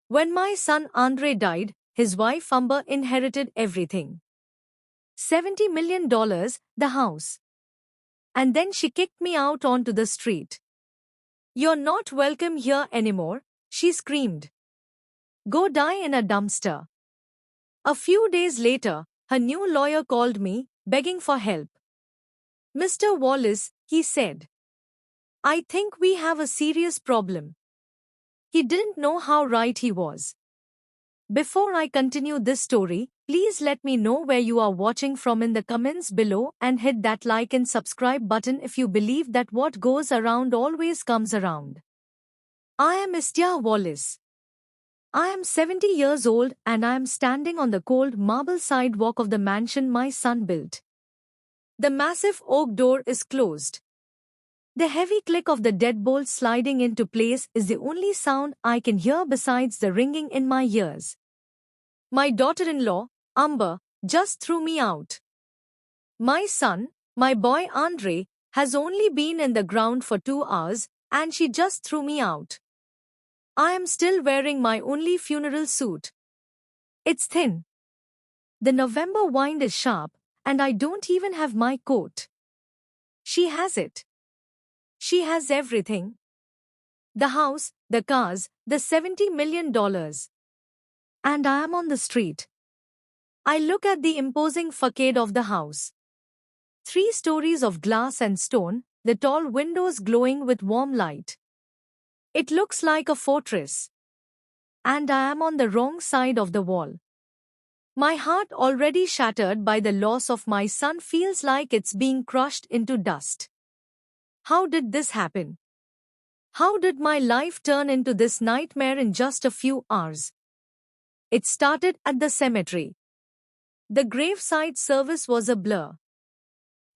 When my son Andre died, his wife Amber inherited everything. $70 million, the house. And then she kicked me out onto the street. You're not welcome here anymore, she screamed. Go die in a dumpster. A few days later, her new lawyer called me, begging for help. Mr. Wallace, he said, I think we have a serious problem. He didn't know how right he was. Before I continue this story, please let me know where you are watching from in the comments below and hit that like and subscribe button if you believe that what goes around always comes around. I am Istia Wallace. I am 70 years old and I am standing on the cold marble sidewalk of the mansion my son built. The massive oak door is closed. The heavy click of the deadbolt sliding into place is the only sound I can hear besides the ringing in my ears. My daughter-in-law, Amber, just threw me out. My son, my boy Andre, has only been in the ground for 2 hours and she just threw me out. I am still wearing my only funeral suit. It's thin. The November wind is sharp and I don't even have my coat. She has it. She has everything. The house, the cars, the $70 million. And I am on the street. I look at the imposing facade of the house. 3 stories of glass and stone, the tall windows glowing with warm light. It looks like a fortress. And I am on the wrong side of the wall. My heart, already shattered by the loss of my son, feels like it's being crushed into dust. How did this happen? How did my life turn into this nightmare in just a few hours? It started at the cemetery. The graveside service was a blur.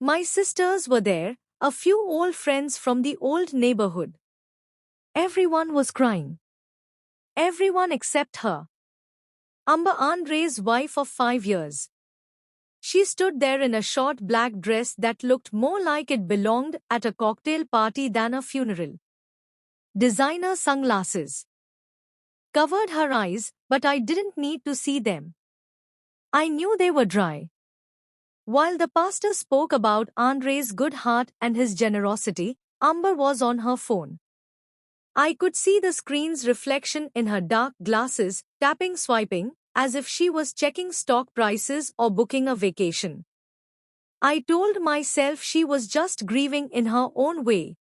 My sisters were there, a few old friends from the old neighborhood. Everyone was crying. Everyone except her. Amber, Andre's wife of 5 years. She stood there in a short black dress that looked more like it belonged at a cocktail party than a funeral. Designer sunglasses covered her eyes, but I didn't need to see them. I knew they were dry. While the pastor spoke about Andre's good heart and his generosity, Amber was on her phone. I could see the screen's reflection in her dark glasses, swiping, as if she was checking stock prices or booking a vacation. I told myself she was just grieving in her own way.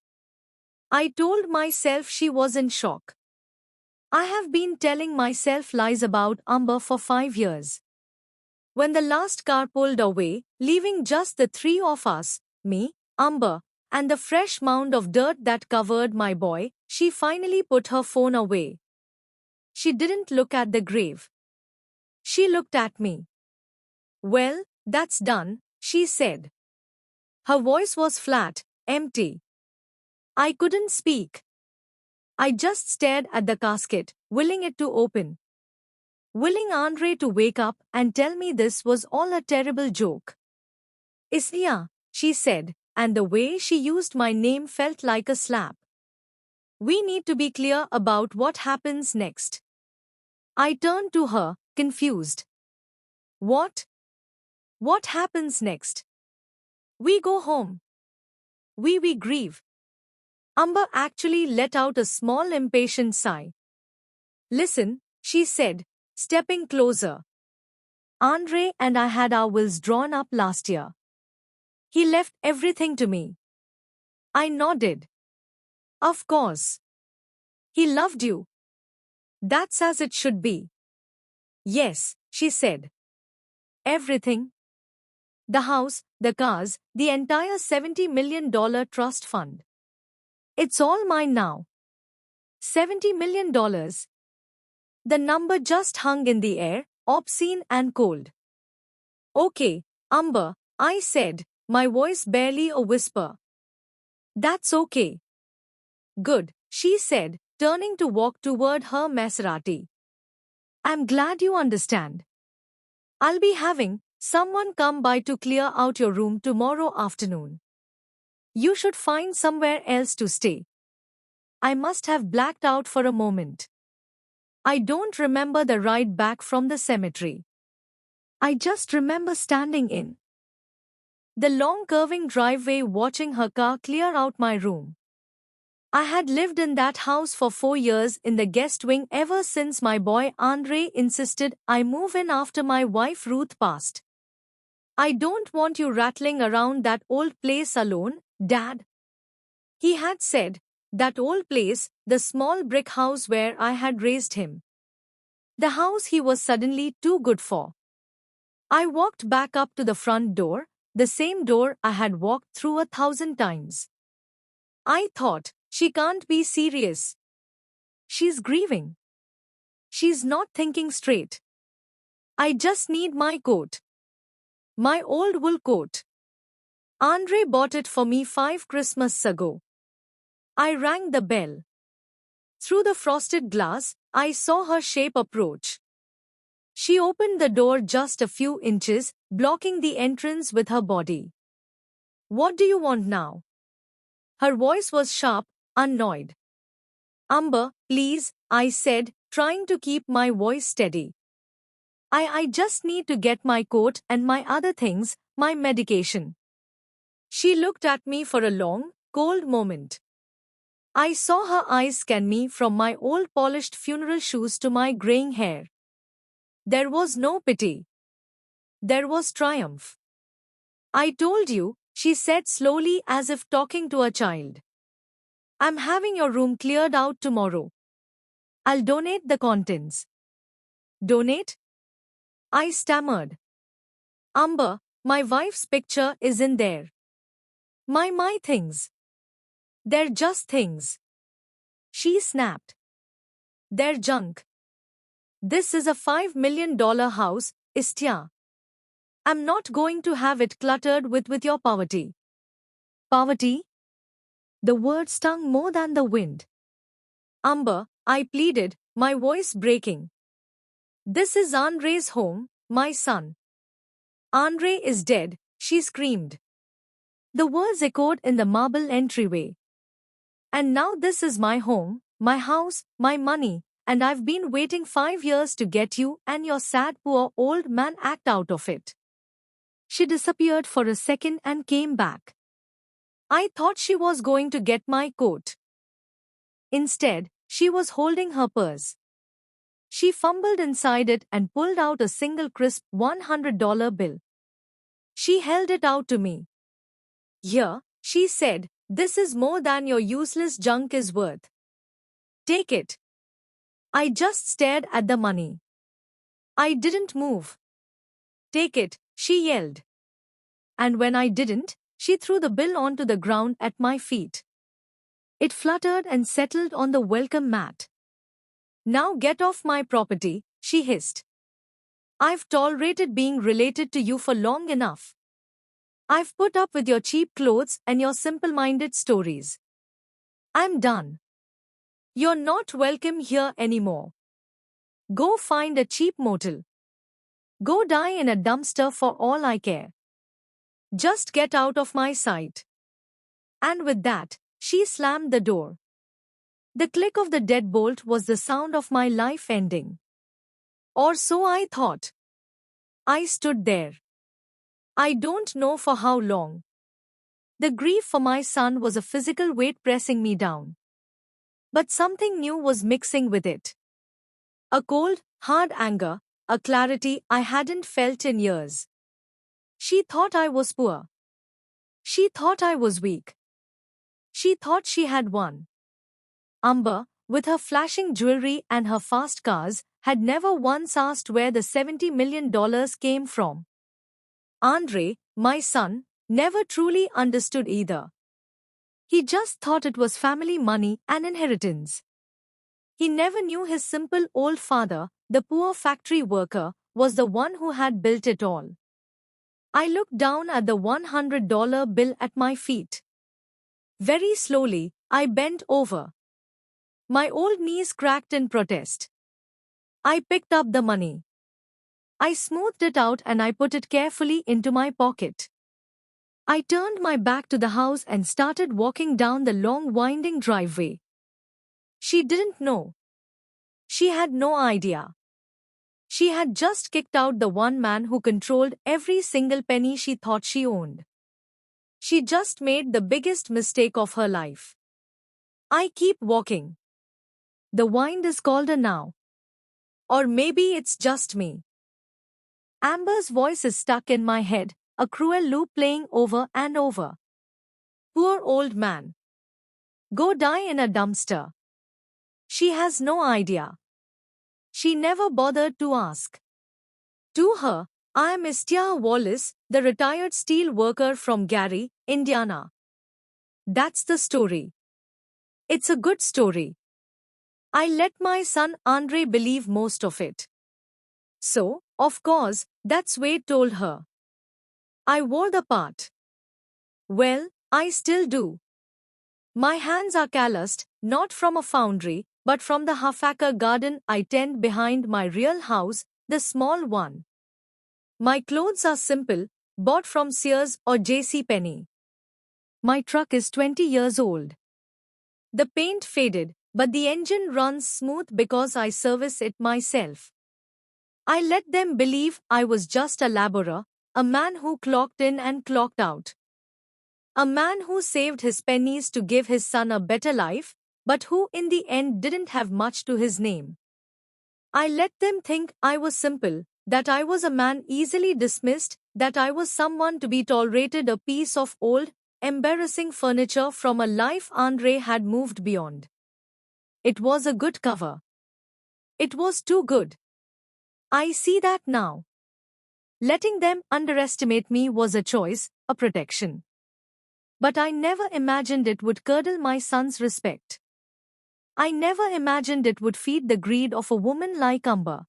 I told myself she was in shock. I have been telling myself lies about Amber for 5 years. When the last car pulled away, leaving just the 3 of us, me, Amber, and the fresh mound of dirt that covered my boy, she finally put her phone away. She didn't look at the grave. She looked at me. Well, that's done, she said. Her voice was flat, empty. I couldn't speak. I just stared at the casket, willing it to open. Willing Andre to wake up and tell me this was all a terrible joke. Islia, she said, and the way she used my name felt like a slap. We need to be clear about what happens next. I turned to her, confused. What? What happens next? We go home. We grieve. Amber actually let out a small impatient sigh. Listen, she said, stepping closer. Andre and I had our wills drawn up last year. He left everything to me. I nodded. Of course. He loved you. That's as it should be. Yes, she said. Everything. The house, the cars, the entire $70 million trust fund. It's all mine now. $70 million. The number just hung in the air, obscene and cold. Okay, Amber, I said, my voice barely a whisper. That's okay. Good, she said, turning to walk toward her Maserati. I'm glad you understand. I'll be having someone come by to clear out your room tomorrow afternoon. You should find somewhere else to stay. I must have blacked out for a moment. I don't remember the ride back from the cemetery. I just remember standing in the long curving driveway watching her car clear out my room. I had lived in that house for 4 years in the guest wing ever since my boy Andre insisted I move in after my wife Ruth passed. I don't want you rattling around that old place alone, Dad. He had said, that old place, the small brick house where I had raised him. The house he was suddenly too good for. I walked back up to the front door, the same door I had walked through 1,000 times. I thought, she can't be serious. She's grieving. She's not thinking straight. I just need my coat. My old wool coat. Andre bought it for me 5 Christmases ago. I rang the bell. Through the frosted glass, I saw her shape approach. She opened the door just a few inches, blocking the entrance with her body. What do you want now? Her voice was sharp, annoyed. Amber, please, I said, trying to keep my voice steady. I just need to get my coat and my other things, my medication. She looked at me for a long, cold moment. I saw her eyes scan me from my old polished funeral shoes to my graying hair. There was no pity. There was triumph. I told you, she said slowly as if talking to a child. I'm having your room cleared out tomorrow. I'll donate the contents. Donate? I stammered. Amber, my wife's picture is in there. My things. They're just things. She snapped. They're junk. This is a $5 million house, Istya. I'm not going to have it cluttered with your poverty. Poverty? The word stung more than the wind. Amber, I pleaded, my voice breaking. This is Andre's home, my son. Andre is dead, she screamed. The words echoed in the marble entryway. And now this is my home, my house, my money, and I've been waiting 5 years to get you and your sad poor old man act out of it. She disappeared for a second and came back. I thought she was going to get my coat. Instead, she was holding her purse. She fumbled inside it and pulled out a single crisp $100 bill. She held it out to me. Here, she said, this is more than your useless junk is worth. Take it. I just stared at the money. I didn't move. Take it, she yelled. And when I didn't, she threw the bill onto the ground at my feet. It fluttered and settled on the welcome mat. Now get off my property, she hissed. I've tolerated being related to you for long enough. I've put up with your cheap clothes and your simple-minded stories. I'm done. You're not welcome here anymore. Go find a cheap motel. Go die in a dumpster for all I care. Just get out of my sight. And with that, she slammed the door. The click of the deadbolt was the sound of my life ending. Or so I thought. I stood there. I don't know for how long. The grief for my son was a physical weight pressing me down. But something new was mixing with it. A cold, hard anger, a clarity I hadn't felt in years. She thought I was poor. She thought I was weak. She thought she had won. Amber, with her flashing jewelry and her fast cars, had never once asked where the $70 million came from. Andre, my son, never truly understood either. He just thought it was family money and inheritance. He never knew his simple old father, the poor factory worker, was the one who had built it all. I looked down at the $100 bill at my feet. Very slowly, I bent over. My old knees cracked in protest. I picked up the money. I smoothed it out and I put it carefully into my pocket. I turned my back to the house and started walking down the long winding driveway. She didn't know. She had no idea. She had just kicked out the one man who controlled every single penny she thought she owned. She just made the biggest mistake of her life. I keep walking. The wind is colder now. Or maybe it's just me. Amber's voice is stuck in my head, a cruel loop playing over and over. Poor old man. Go die in a dumpster. She has no idea. She never bothered to ask. To her, I am Estia Wallace, the retired steel worker from Gary, Indiana. That's the story. It's a good story. I let my son Andre believe most of it. So, of course, that's Wade told her. I wore the part. Well, I still do. My hands are calloused, not from a foundry, but from the half-acre garden I tend behind my real house, the small one. My clothes are simple, bought from Sears or J.C. Penney. My truck is 20 years old. The paint faded, but the engine runs smooth because I service it myself. I let them believe I was just a laborer, a man who clocked in and clocked out. A man who saved his pennies to give his son a better life, but who in the end didn't have much to his name. I let them think I was simple, that I was a man easily dismissed, that I was someone to be tolerated, a piece of old, embarrassing furniture from a life Andre had moved beyond. It was a good cover. It was too good. I see that now. Letting them underestimate me was a choice, a protection. But I never imagined it would curdle my son's respect. I never imagined it would feed the greed of a woman like Amber.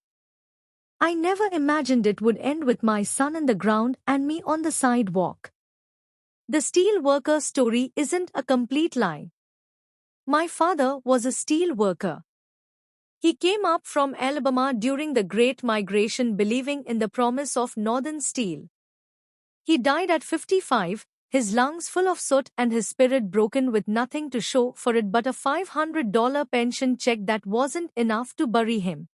I never imagined it would end with my son in the ground and me on the sidewalk. The steel worker story isn't a complete lie. My father was a steel worker. He came up from Alabama during the Great Migration believing in the promise of Northern steel. He died at 55, his lungs full of soot and his spirit broken with nothing to show for it but a $500 pension check that wasn't enough to bury him.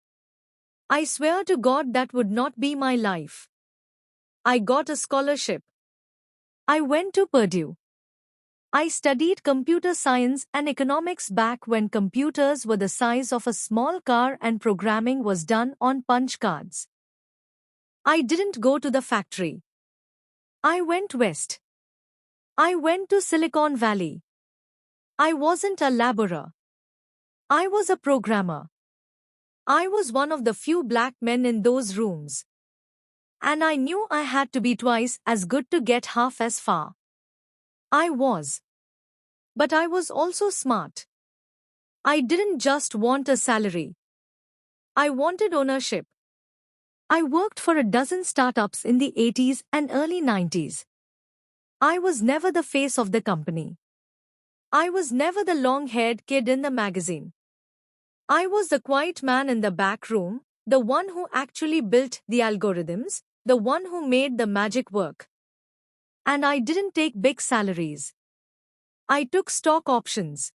I swear to God that would not be my life. I got a scholarship. I went to Purdue. I studied computer science and economics back when computers were the size of a small car and programming was done on punch cards. I didn't go to the factory. I went west. I went to Silicon Valley. I wasn't a laborer. I was a programmer. I was one of the few black men in those rooms. And I knew I had to be twice as good to get half as far. I was. But I was also smart. I didn't just want a salary. I wanted ownership. I worked for a dozen startups in the 80s and early 90s. I was never the face of the company. I was never the long-haired kid in the magazine. I was the quiet man in the back room, the one who actually built the algorithms, the one who made the magic work. And I didn't take big salaries. I took stock options.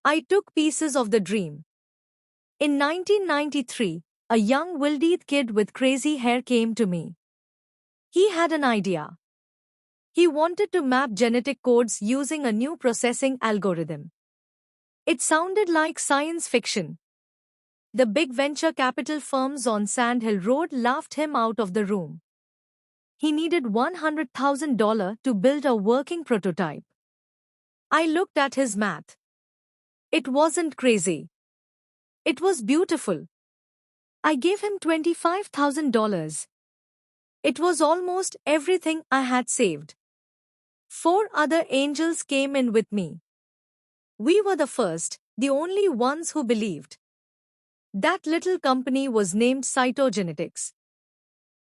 I took pieces of the dream. In 1993, a young wildeed kid with crazy hair came to me. He had an idea. He wanted to map genetic codes using a new processing algorithm. It sounded like science fiction. The big venture capital firms on Sand Hill Road laughed him out of the room. He needed $100,000 to build a working prototype. I looked at his math. It wasn't crazy. It was beautiful. I gave him $25,000. It was almost everything I had saved. 4 other angels came in with me. We were the first, the only ones who believed. That little company was named Cytogenetics.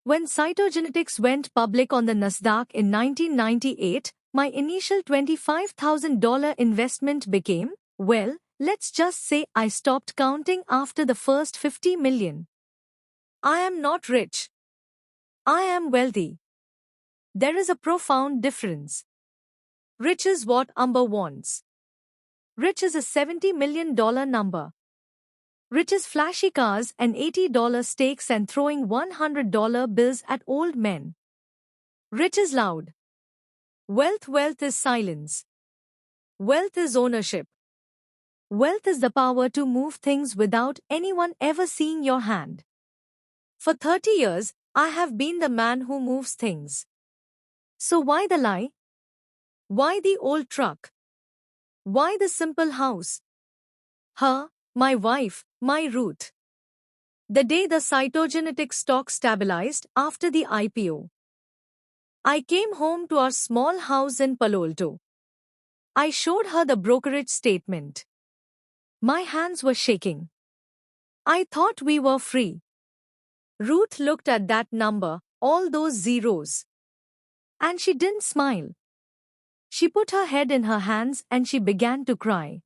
When Cytogenetics went public on the Nasdaq in 1998, my initial $25,000 investment became, well, let's just say I stopped counting after the first 50 million. I am not rich. I am wealthy. There is a profound difference. Rich is what Amber wants. Rich is a $70 million number. Riches flashy cars and $80 steaks and throwing $100 bills at old men. Rich is loud. Wealth is silence. Wealth is ownership. Wealth is the power to move things without anyone ever seeing your hand. For 30 years, I have been the man who moves things. So why the lie? Why the old truck? Why the simple house? Her, my wife, my Ruth. The day the cytogenetic stock stabilized after the IPO. I came home to our small house in Palo Alto. I showed her the brokerage statement. My hands were shaking. I thought we were free. Ruth looked at that number, all those zeros. And she didn't smile. She put her head in her hands and she began to cry.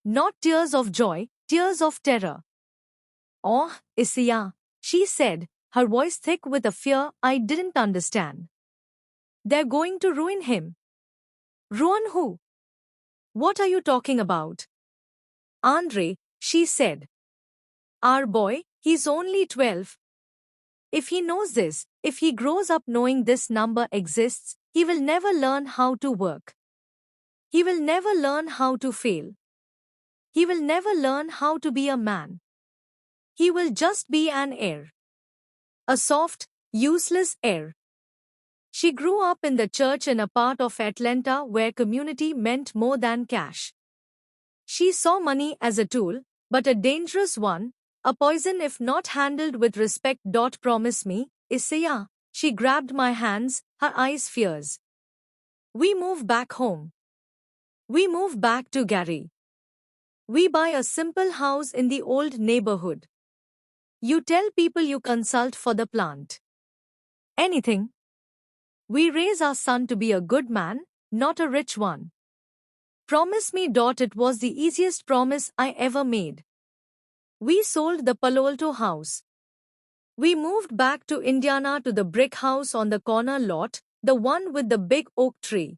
Not tears of joy, tears of terror. Oh, Isiah, she said, her voice thick with a fear I didn't understand. They're going to ruin him. Ruin who? What are you talking about? Andre, she said. Our boy, he's only 12. If he knows this, if he grows up knowing this number exists, he will never learn how to work. He will never learn how to fail. He will never learn how to be a man. He will just be an heir. A soft, useless heir. She grew up in the church in a part of Atlanta where community meant more than cash. She saw money as a tool, but a dangerous one, a poison if not handled with respect. Promise me, Isiah. She grabbed my hands, her eyes fierce. We move back home. We move back to Gary. We buy a simple house in the old neighborhood. You tell people you consult for the plant. Anything. We raise our son to be a good man, not a rich one. Promise me. It was the easiest promise I ever made. We sold the Palo Alto house. We moved back to Indiana to the brick house on the corner lot, the one with the big oak tree.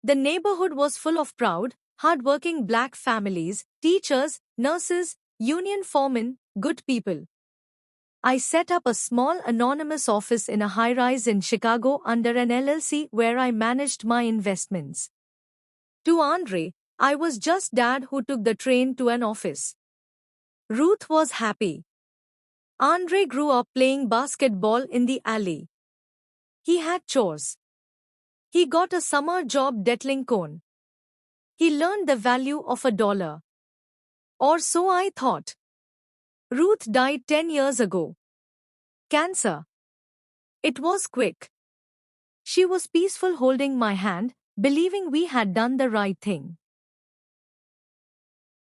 The neighborhood was full of proud, hard-working black families, teachers, nurses, union foremen, good people. I set up a small anonymous office in a high-rise in Chicago under an LLC where I managed my investments. To Andre, I was just dad who took the train to an office. Ruth was happy. Andre grew up playing basketball in the alley. He had chores. He got a summer job detailing cone. He learned the value of $1. Or so I thought. Ruth died 10 years ago. Cancer. It was quick. She was peaceful holding my hand, believing we had done the right thing.